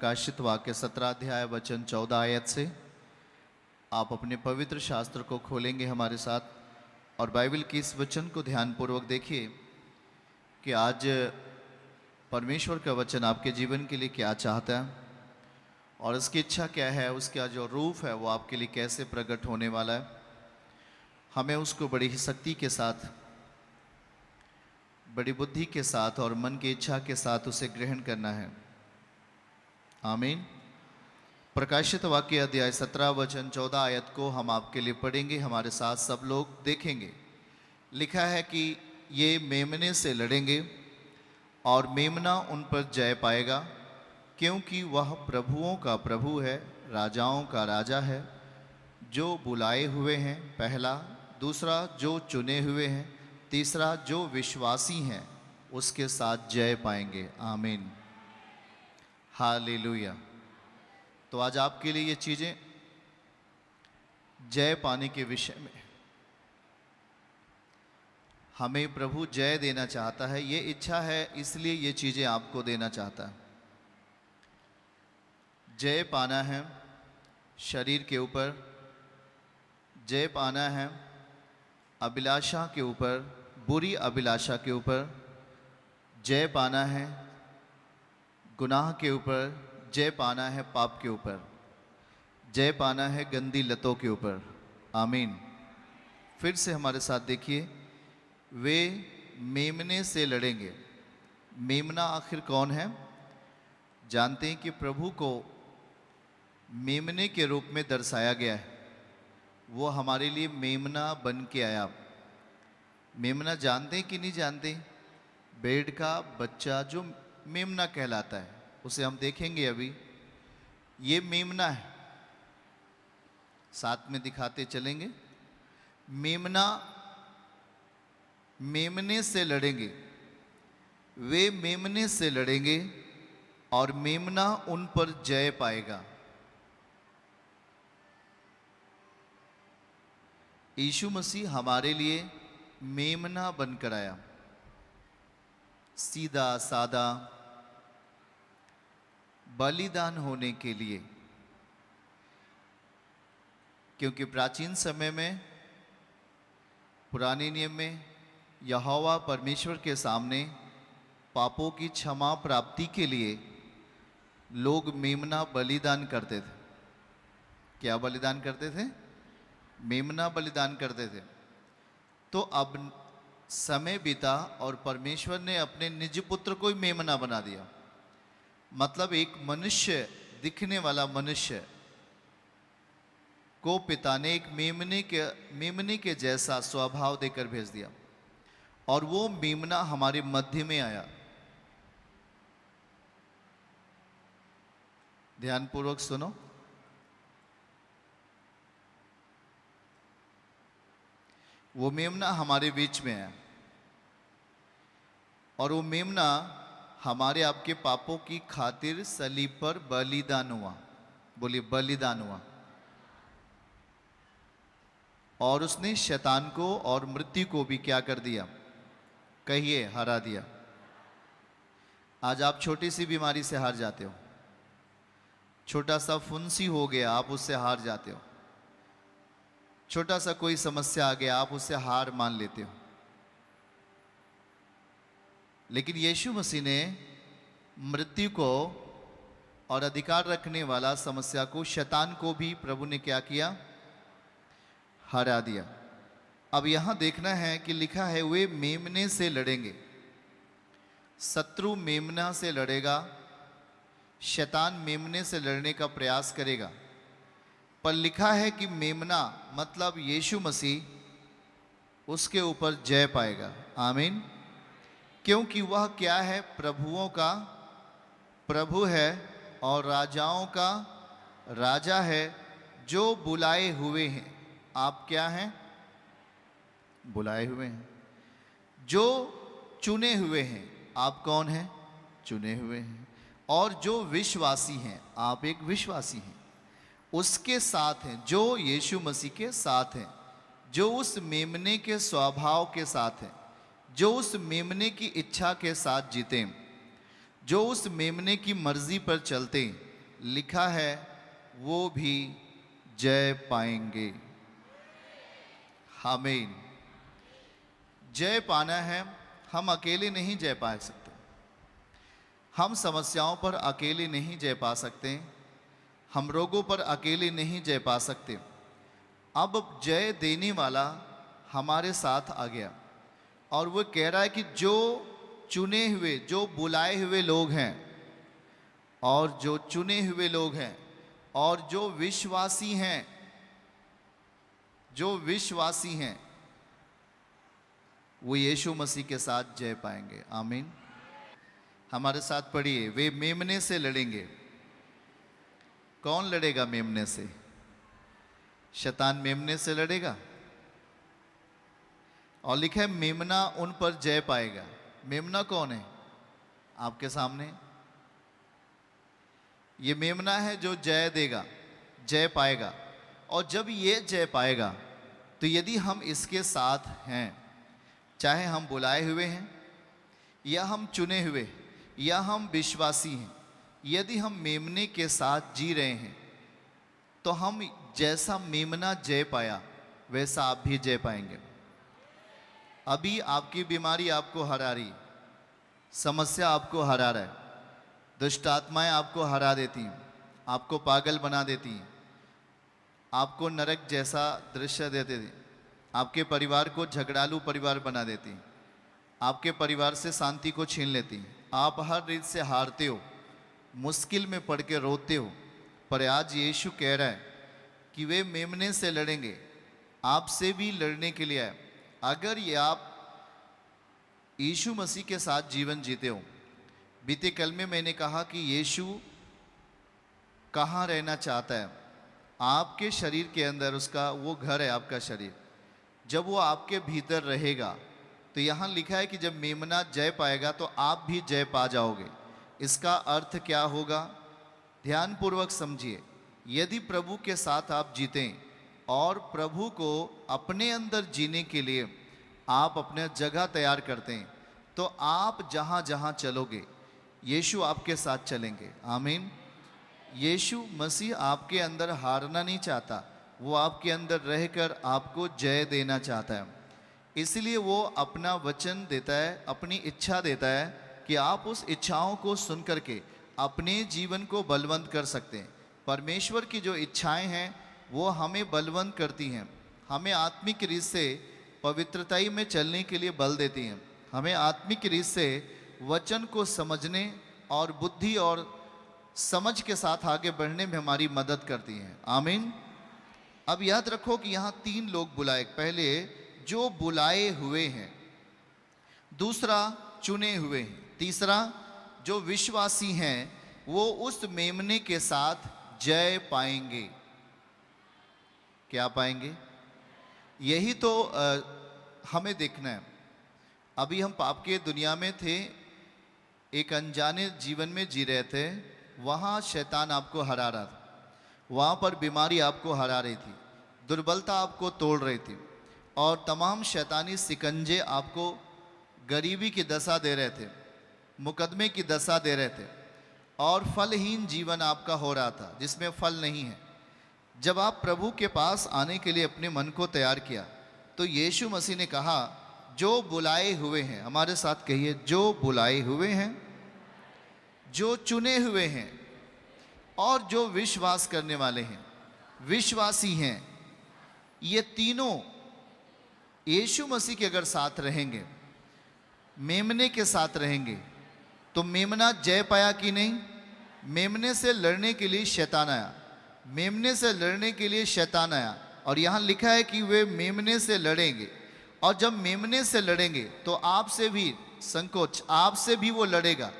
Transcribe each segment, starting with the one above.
प्रकाशित वाक्य 17 अध्याय वचन 14 आयत से आप अपने पवित्र शास्त्र को खोलेंगे हमारे साथ और बाइबल की इस वचन को ध्यानपूर्वक देखिए कि आज परमेश्वर का वचन आपके जीवन के लिए क्या चाहता है और उसकी इच्छा क्या है, उसका जो रूप है वो आपके लिए कैसे प्रकट होने वाला है। हमें उसको बड़ी ही शक्ति के साथ, बड़ी बुद्धि के साथ और मन की इच्छा के साथ उसे ग्रहण करना है। आमीन। प्रकाशित वाक्य अध्याय 17 वचन 14 आयत को हम आपके लिए पढ़ेंगे, हमारे साथ सब लोग देखेंगे। लिखा है कि ये मेमने से लड़ेंगे और मेमना उन पर जय पाएगा, क्योंकि वह प्रभुओं का प्रभु है, राजाओं का राजा है। जो बुलाए हुए हैं, पहला, दूसरा जो चुने हुए हैं, तीसरा जो विश्वासी हैं, उसके साथ जय पाएंगे। आमीन, हालेलुया। तो आज आपके लिए ये चीज़ें जय पाने के विषय में, हमें प्रभु जय देना चाहता है, ये इच्छा है, इसलिए ये चीज़ें आपको देना चाहता है। जय पाना है शरीर के ऊपर, जय पाना है अभिलाषा के ऊपर, बुरी अभिलाषा के ऊपर, जय पाना है गुनाह के ऊपर, जय पाना है पाप के ऊपर, जय पाना है गंदी लतों के ऊपर। आमीन। फिर से हमारे साथ देखिए, वे मेमने से लड़ेंगे। मेमना आखिर कौन है? जानते हैं कि प्रभु को मेमने के रूप में दर्शाया गया है। वो हमारे लिए मेमना बन के आया। मेमना जानते हैं कि नहीं जानते? भेड़ का बच्चा जो मेमना कहलाता है, उसे हम देखेंगे अभी। ये मेमना है, साथ में दिखाते चलेंगे। मेमना मेमने से लड़ेंगे, वे मेमने से लड़ेंगे और मेमना उन पर जय पाएगा। यीशु मसीह हमारे लिए मेमना बनकर आया, सीधा सादा बलिदान होने के लिए। क्योंकि प्राचीन समय में, पुराने नियम में, यहोवा परमेश्वर के सामने पापों की क्षमा प्राप्ति के लिए लोग मेमना बलिदान करते थे। क्या बलिदान करते थे? मेमना बलिदान करते थे। तो अब समय बीता और परमेश्वर ने अपने निज पुत्र को ही मेमना बना दिया। मतलब एक मनुष्य, दिखने वाला मनुष्य को पिता ने एक मेमने के जैसा स्वभाव देकर भेज दिया और वो मेमना हमारे मध्य में आया। ध्यानपूर्वक सुनो। वो मेमना हमारे बीच में है और वो मेमना हमारे आपके पापों की खातिर सलीब पर बलिदान हुआ। बोलिए, बलिदान हुआ। और उसने शैतान को और मृत्यु को भी क्या कर दिया? कहिए, हरा दिया। आज आप छोटी सी बीमारी से हार जाते हो, छोटा सा फुंसी हो गया, आप उससे हार जाते हो। छोटा सा कोई समस्या आ गया, आप उससे हार मान लेते हो। लेकिन यीशु मसीह ने मृत्यु को और अधिकार रखने वाला समस्या को, शैतान को भी प्रभु ने क्या किया? हरा दिया। अब यहां देखना है कि लिखा है वे मेमने से लड़ेंगे। शत्रु मेमना से लड़ेगा, शैतान मेमने से लड़ने का प्रयास करेगा। पर लिखा है कि मेमना मतलब यीशु मसीह, उसके ऊपर जय पाएगा। आमीन। क्योंकि वह क्या है? प्रभुओं का प्रभु है और राजाओं का राजा है। जो बुलाए हुए हैं, आप क्या हैं? बुलाए हुए हैं। जो चुने हुए हैं, आप कौन हैं? चुने हुए हैं। और जो विश्वासी हैं, आप एक विश्वासी हैं, उसके साथ हैं, जो यीशु मसीह के साथ हैं, जो उस मेमने के स्वभाव के साथ हैं, जो उस मेमने की इच्छा के साथ जीते, जो उस मेमने की मर्जी पर चलते, लिखा है वो भी जय पाएंगे। आमीन। जय पाना है, हम अकेले नहीं जय पा सकते। हम समस्याओं पर अकेले नहीं जय पा सकते। हम रोगों पर अकेले नहीं जय पा सकते। अब जय देने वाला हमारे साथ आ गया और वो कह रहा है कि जो चुने हुए, जो बुलाए हुए लोग हैं, और जो चुने हुए लोग हैं, और जो विश्वासी हैं, जो विश्वासी हैं, वो यीशु मसीह के साथ जय पाएंगे। आमीन। हमारे साथ पढ़िए, वे मेमने से लड़ेंगे। कौन लड़ेगा मेमने से? शैतान मेमने से लड़ेगा। और लिखा है मेमना उन पर जय पाएगा। मेमना कौन है? आपके सामने ये मेमना है जो जय देगा, जय पाएगा। और जब ये जय पाएगा तो यदि हम इसके साथ हैं, चाहे हम बुलाए हुए हैं या हम चुने हुए या हम विश्वासी हैं, यदि हम मेमने के साथ जी रहे हैं तो हम जैसा मेमना जय पाया वैसा आप भी जय पाएंगे। अभी आपकी बीमारी आपको हरा रही, समस्या आपको हरा रहा है, दुष्ट आत्माएं आपको हरा देती हैं, आपको पागल बना देती हैं, आपको नरक जैसा दृश्य देते थे, आपके परिवार को झगड़ालू परिवार बना देती हैं, आपके परिवार से शांति को छीन लेती हैं, आप हर रीत से हारते हो, मुश्किल में पड़ के रोते हो। पर आज यीशु कह रहा है कि वे मेमने से लड़ेंगे, आपसे भी लड़ने के लिए आए। अगर ये आप यीशु मसीह के साथ जीवन जीते हो, बीते कल में मैंने कहा कि यीशु कहाँ रहना चाहता है? आपके शरीर के अंदर, उसका वो घर है आपका शरीर। जब वो आपके भीतर रहेगा तो यहाँ लिखा है कि जब मेमना जय पाएगा तो आप भी जय पा जाओगे। इसका अर्थ क्या होगा? ध्यानपूर्वक समझिए। यदि प्रभु के साथ आप जीतें और प्रभु को अपने अंदर जीने के लिए आप अपने जगह तैयार करते हैं, तो आप जहाँ जहाँ चलोगे यीशु आपके साथ चलेंगे। आमीन। यीशु मसीह आपके अंदर हारना नहीं चाहता, वो आपके अंदर रहकर आपको जय देना चाहता है। इसलिए वो अपना वचन देता है, अपनी इच्छा देता है कि आप उस इच्छाओं को सुन करके अपने जीवन को बलवंत कर सकते हैं। परमेश्वर की जो इच्छाएं हैं वो हमें बलवंत करती हैं, हमें आत्मिक रीत से पवित्रताई में चलने के लिए बल देती हैं, हमें आत्मिक रीत से वचन को समझने और बुद्धि और समझ के साथ आगे बढ़ने में हमारी मदद करती हैं। आमीन। अब याद रखो कि यहाँ 3 लोग बुलाए। पहले जो बुलाए हुए हैं, दूसरा चुने हुए हैं, तीसरा जो विश्वासी हैं वो उस मेमने के साथ जय पाएंगे। क्या पाएंगे? यही तो हमें देखना है। अभी हम पाप के दुनिया में थे, एक अनजाने जीवन में जी रहे थे। वहाँ शैतान आपको हरा रहा था, वहाँ पर बीमारी आपको हरा रही थी, दुर्बलता आपको तोड़ रही थी, और तमाम शैतानी सिकंजे आपको गरीबी की दशा दे रहे थे, मुकदमे की दशा दे रहे थे, और फलहीन जीवन आपका हो रहा था जिसमें फल नहीं है। जब आप प्रभु के पास आने के लिए अपने मन को तैयार किया तो यीशु मसीह ने कहा जो बुलाए हुए हैं, हमारे साथ कहिए, जो बुलाए हुए हैं, जो चुने हुए हैं और जो विश्वास करने वाले हैं, विश्वासी हैं, ये तीनों यीशु मसीह के अगर साथ रहेंगे, मेमने के साथ रहेंगे, तो मेमना जय पाया कि नहीं? मेमने से लड़ने के लिए शैतान आया, मेमने से लड़ने के लिए शैतान आया, और यहाँ लिखा है कि वे मेमने से लड़ेंगे। और जब मेमने से लड़ेंगे तो आपसे भी संकोच, आपसे भी वो लड़ेगा,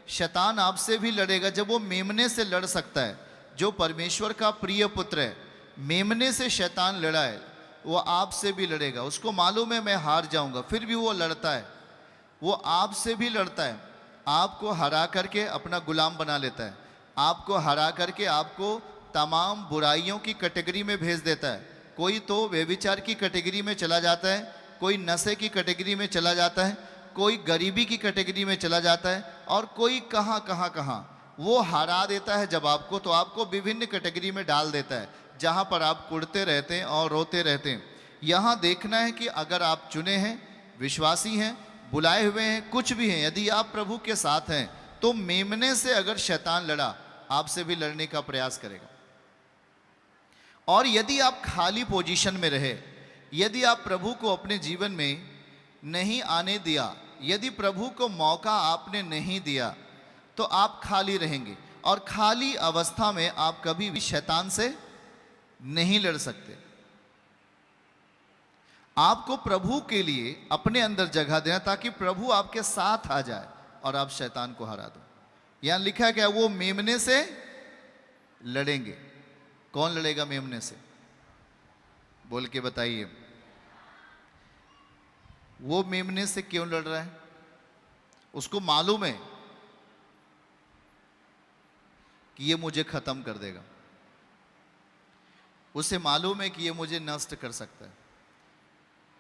शैतान आपसे भी लड़ेगा। जब वो मेमने से लड़ सकता है, जो परमेश्वर का प्रिय पुत्र है, मेमने से शैतान लड़ा है, वो आपसे भी लड़ेगा। उसको मालूम है मैं हार जाऊंगा, फिर भी वो लड़ता है, वो आपसे भी लड़ता है, आपको हरा करके अपना गुलाम बना लेता है, आपको हरा करके आपको तमाम बुराइयों की कैटेगरी में भेज देता है। कोई तो व्यभिचार की कैटेगरी में चला जाता है, कोई नशे की कैटेगरी में चला जाता है, कोई गरीबी की कैटेगरी में चला जाता है, और कोई कहाँ कहाँ कहाँ वो हरा देता है जब आपको, तो आपको विभिन्न कैटेगरी में डाल देता है, जहां पर आप कुढ़ते रहते हैं और रोते रहते हैं। यहां देखना है कि अगर आप चुने हैं, विश्वासी हैं, बुलाए हुए हैं, कुछ भी हैं, यदि आप प्रभु के साथ हैं, तो मेमने से अगर शैतान लड़ा, आपसे भी लड़ने का प्रयास करेगा। और यदि आप खाली पोजीशन में रहे, यदि आप प्रभु को अपने जीवन में नहीं आने दिया, यदि प्रभु को मौका आपने नहीं दिया, तो आप खाली रहेंगे। और खाली अवस्था में आप कभी भी शैतान से नहीं लड़ सकते। आपको प्रभु के लिए अपने अंदर जगह देना, ताकि प्रभु आपके साथ आ जाए और आप शैतान को हरा दो। यहां लिखा है क्या? वो मेमने से लड़ेंगे। कौन लड़ेगा मेमने से? बोल के बताइए। वो मेमने से क्यों लड़ रहा है? उसको मालूम है कि ये मुझे खत्म कर देगा, उसे मालूम है कि ये मुझे नष्ट कर सकता है,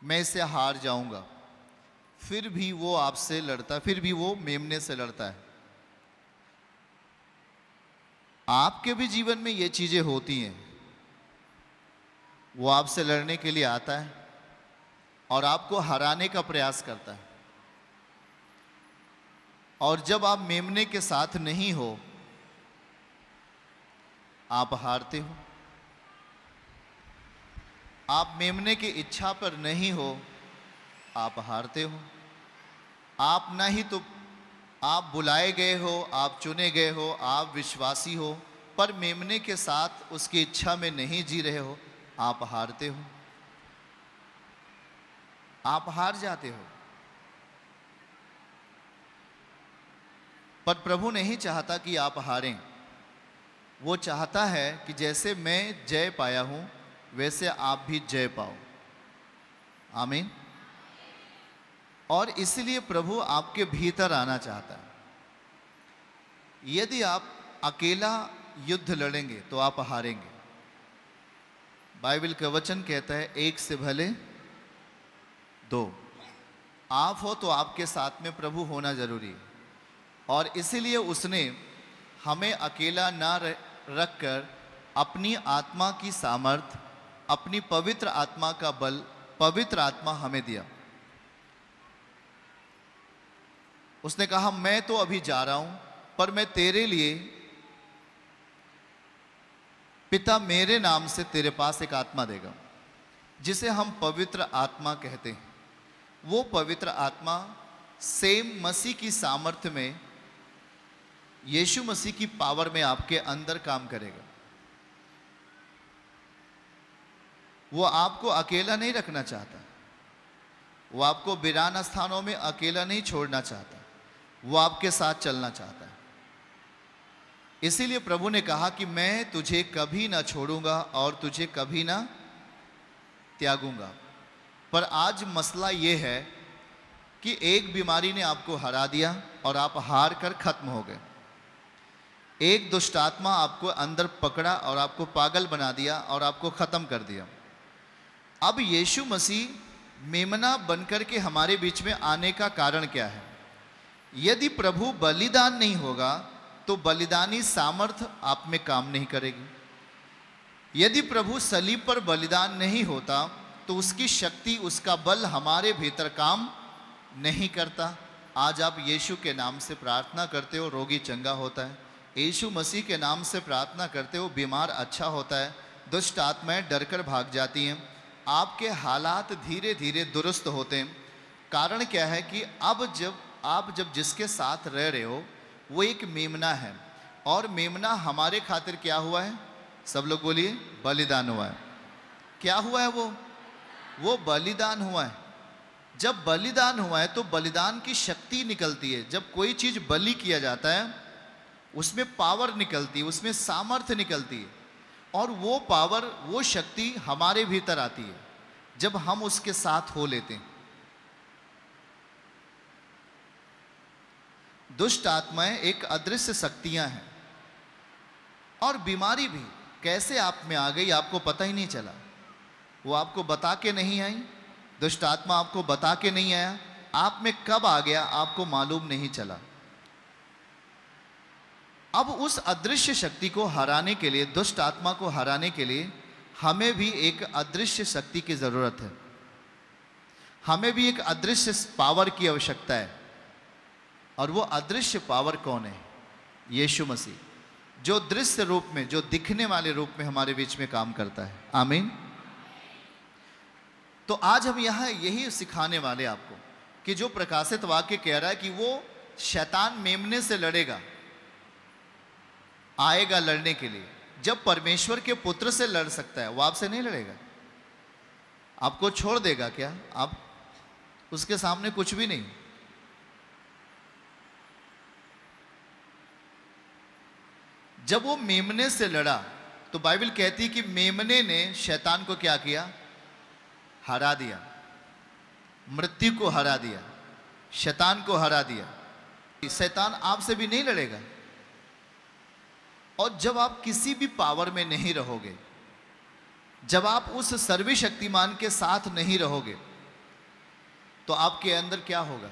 मैं इससे हार जाऊंगा। फिर भी वो आपसे लड़ता है, फिर भी वो मेमने से लड़ता है। आपके भी जीवन में ये चीजें होती हैं। वो आपसे लड़ने के लिए आता है और आपको हराने का प्रयास करता है। और जब आप मेमने के साथ नहीं हो, आप हारते हो। आप मेमने की इच्छा पर नहीं हो, आप हारते हो। आप ना ही तो आप बुलाए गए हो, आप चुने गए हो, आप विश्वासी हो, पर मेमने के साथ उसकी इच्छा में नहीं जी रहे हो, आप हारते हो। आप हार जाते हो। पर प्रभु नहीं चाहता कि आप हारें। वो चाहता है कि जैसे मैं जय पाया हूं, वैसे आप भी जय पाओ। आमीन। और इसलिए प्रभु आपके भीतर आना चाहता है। यदि आप अकेला युद्ध लड़ेंगे तो आप हारेंगे। बाइबल का वचन कहता है, एक से भले दो। आप हो तो आपके साथ में प्रभु होना जरूरी है। और इसीलिए उसने हमें अकेला ना रखकर अपनी आत्मा की सामर्थ, अपनी पवित्र आत्मा का बल, पवित्र आत्मा हमें दिया। उसने कहा, मैं तो अभी जा रहा हूं, पर मैं तेरे लिए, पिता मेरे नाम से तेरे पास एक आत्मा देगा, जिसे हम पवित्र आत्मा कहते हैं। वो पवित्र आत्मा सेम मसीह की सामर्थ्य में, यीशु मसीह की पावर में आपके अंदर काम करेगा। वो आपको अकेला नहीं रखना चाहता। वो आपको वीरान स्थानों में अकेला नहीं छोड़ना चाहता। वो आपके साथ चलना चाहता है। इसीलिए प्रभु ने कहा कि मैं तुझे कभी ना छोड़ूंगा और तुझे कभी ना त्यागूंगा। पर आज मसला ये है कि एक बीमारी ने आपको हरा दिया और आप हार कर खत्म हो गए। एक दुष्ट आत्मा आपको अंदर पकड़ा और आपको पागल बना दिया और आपको खत्म कर दिया। अब यीशु मसीह मेमना बनकर के हमारे बीच में आने का कारण क्या है? यदि प्रभु बलिदान नहीं होगा तो बलिदानी सामर्थ आप में काम नहीं करेगी। यदि प्रभु सलीब पर बलिदान नहीं होता तो उसकी शक्ति, उसका बल हमारे भीतर काम नहीं करता। आज आप यीशु के नाम से प्रार्थना करते हो, रोगी चंगा होता है। यीशु मसीह के नाम से प्रार्थना करते हो, बीमार अच्छा होता है। दुष्ट आत्माएं डरकर भाग जाती हैं। आपके हालात धीरे धीरे दुरुस्त होते हैं। कारण क्या है कि अब जब जिसके साथ रह रहे हो वो एक मेमना है, और मेमना हमारे खातिर क्या हुआ है? सब लोग बोलिए, बलिदान हुआ है। क्या हुआ है? वो बलिदान हुआ है। जब बलिदान हुआ है तो बलिदान की शक्ति निकलती है। जब कोई चीज बलि किया जाता है उसमें पावर निकलती है, उसमें सामर्थ्य निकलती है। और वो पावर, वो शक्ति हमारे भीतर आती है जब हम उसके साथ हो लेते हैं। दुष्ट आत्माएं एक अदृश्य शक्तियां हैं। और बीमारी भी कैसे आप में आ गई आपको पता ही नहीं चला। वो आपको बता के नहीं आई, दुष्ट आत्मा आपको बता के नहीं आया, आप में कब आ गया आपको मालूम नहीं चला। अब उस अदृश्य शक्ति को हराने के लिए, दुष्ट आत्मा को हराने के लिए हमें भी एक अदृश्य शक्ति की जरूरत है। हमें भी एक अदृश्य पावर की आवश्यकता है। और वो अदृश्य पावर कौन है? यीशु मसीह, जो दृश्य रूप में, जो दिखने वाले रूप में हमारे बीच में काम करता है। आमीन। तो आज हम यहां यही सिखाने वाले आपको कि जो प्रकाशित वाक्य कह रहा है कि वो शैतान मेमने से लड़ेगा, आएगा लड़ने के लिए। जब परमेश्वर के पुत्र से लड़ सकता है, वो आपसे नहीं लड़ेगा। आपको छोड़ देगा क्या? आप उसके सामने कुछ भी नहीं। जब वो मेमने से लड़ा तो बाइबल कहती है कि मेमने ने शैतान को क्या किया? हरा दिया, मृत्यु को हरा दिया, शैतान को हरा दिया। शैतान आपसे भी नहीं लड़ेगा। और जब आप किसी भी पावर में नहीं रहोगे, जब आप उस सर्वशक्तिमान के साथ नहीं रहोगे, तो आपके अंदर क्या होगा?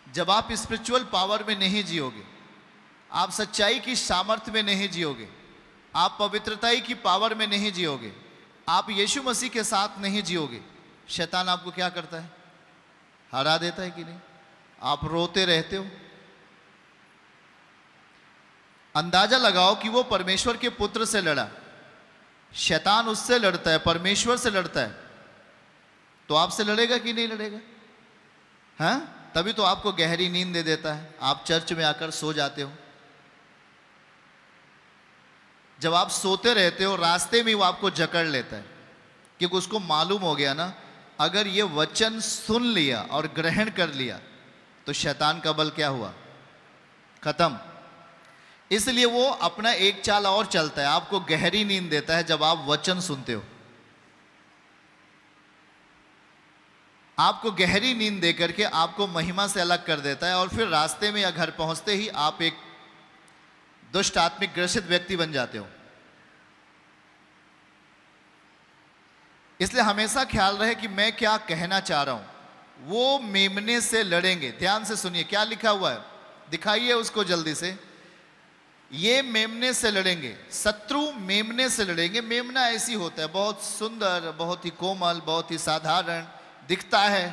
जब आप स्पिरिचुअल पावर में नहीं जियोगे, आप सच्चाई की सामर्थ्य में नहीं जियोगे, आप पवित्रता की पावर में नहीं जियोगे, आप यीशु मसीह के साथ नहीं जियोगे, शैतान आपको क्या करता है? हरा देता है कि नहीं? आप रोते रहते हो। अंदाजा लगाओ कि वो परमेश्वर के पुत्र से लड़ा, शैतान उससे लड़ता है, परमेश्वर से लड़ता है, तो आपसे लड़ेगा कि नहीं लड़ेगा? हाँ, तभी तो आपको गहरी नींद दे देता है, आप चर्च में आकर सो जाते हो। जब आप सोते रहते हो, रास्ते में वो आपको जकड़ लेता है, क्योंकि उसको मालूम हो गया ना, अगर ये वचन सुन लिया और ग्रहण कर लिया तो शैतान का बल क्या हुआ? खत्म। इसलिए वो अपना एक चाल और चलता है, आपको गहरी नींद देता है। जब आप वचन सुनते हो, आपको गहरी नींद देकर के आपको महिमा से अलग कर देता है, और फिर रास्ते में या घर पहुंचते ही आप एक दुष्ट आत्मिक ग्रसित व्यक्ति बन जाते हो। इसलिए हमेशा ख्याल रहे कि मैं क्या कहना चाह रहा हूं। वो मेमने से लड़ेंगे। ध्यान से सुनिए क्या लिखा हुआ है, दिखाइए उसको जल्दी से। ये मेमने से लड़ेंगे, शत्रु मेमने से लड़ेंगे। मेमना ऐसी होता है, बहुत सुंदर, बहुत ही कोमल, बहुत ही साधारण दिखता है,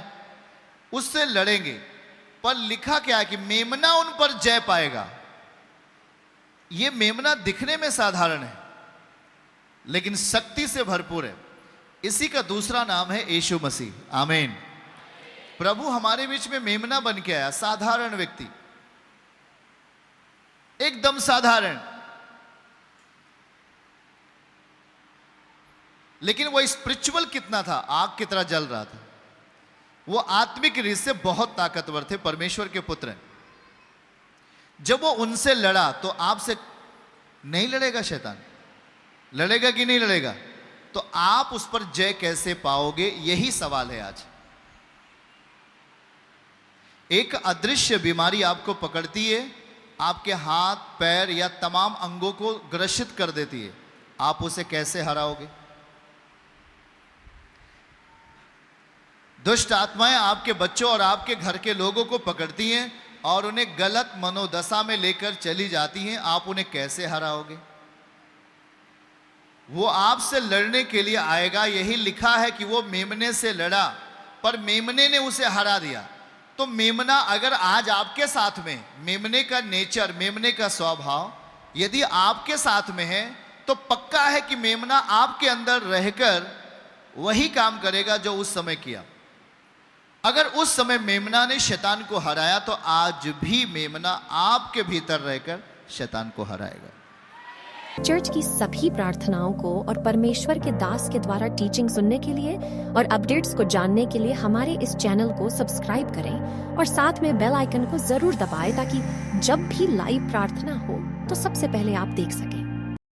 उससे लड़ेंगे। पर लिखा क्या है कि मेमना उन पर जय पाएगा। ये मेमना दिखने में साधारण है, लेकिन शक्ति से भरपूर है। इसी का दूसरा नाम है यीशु मसीह। आमीन। प्रभु हमारे बीच में मेमना बन के आया, साधारण व्यक्ति, एकदम साधारण, लेकिन वो स्पिरिचुअल कितना था, आग की तरह जल रहा था। वो आत्मिक रीत से बहुत ताकतवर थे, परमेश्वर के पुत्र हैं। जब वो उनसे लड़ा तो आपसे नहीं लड़ेगा शैतान? लड़ेगा कि नहीं लड़ेगा? तो आप उस पर जय कैसे पाओगे, यही सवाल है आज। एक अदृश्य बीमारी आपको पकड़ती है, आपके हाथ पैर या तमाम अंगों को ग्रसित कर देती है, आप उसे कैसे हराओगे? दुष्ट आत्माएं आपके बच्चों और आपके घर के लोगों को पकड़ती हैं और उन्हें गलत मनोदशा में लेकर चली जाती हैं, आप उन्हें कैसे हराओगे? वो आपसे लड़ने के लिए आएगा। यही लिखा है कि वो मेमने से लड़ा, पर मेमने ने उसे हरा दिया। तो मेमना अगर आज आपके साथ में, मेमने का नेचर, मेमने का स्वभाव यदि आपके साथ में है, तो पक्का है कि मेमना आपके अंदर रहकर वही काम करेगा जो उस समय किया। अगर उस समय मेमना ने शैतान को हराया, तो आज भी मेमना आपके भीतर रहकर शैतान को हराएगा। चर्च की सभी प्रार्थनाओं को और परमेश्वर के दास के द्वारा टीचिंग सुनने के लिए और अपडेट्स को जानने के लिए हमारे इस चैनल को सब्सक्राइब करें और साथ में बेल आइकन को जरूर दबाएं, ताकि जब भी लाइव प्रार्थना हो तो सबसे पहले आप देख सकें।